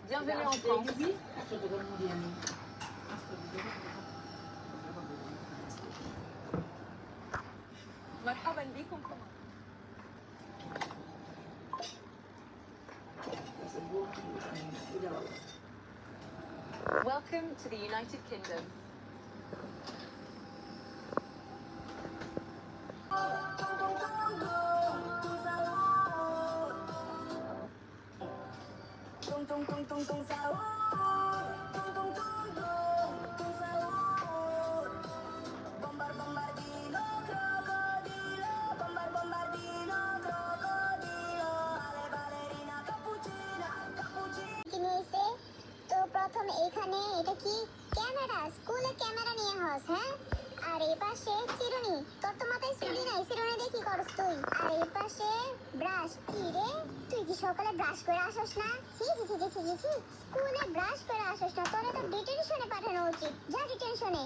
Bienvenue en France. مرحبا بكم. Welcome to the United Kingdom. তো প্রথম এখানে এটা কি ক্যামেরা, স্কুলে ক্যামেরা নিয়ে হস, হ্যাঁ? আর এই পাশে চিরুনি, তোর তো মাথায় চুলি নাই, চিরুনি দিয়ে কি করস তুই? আর এই পাশে ব্রাশ, কি রে তুই কি সকালে ব্রাশ করে আসস না? ছি ছি ছি ছি ছি ছি, স্কুলে ব্রাশ করে আসস না, তোরে তো ডিটেনশনে পাঠানো উচিত, যা ডিটেনশনে।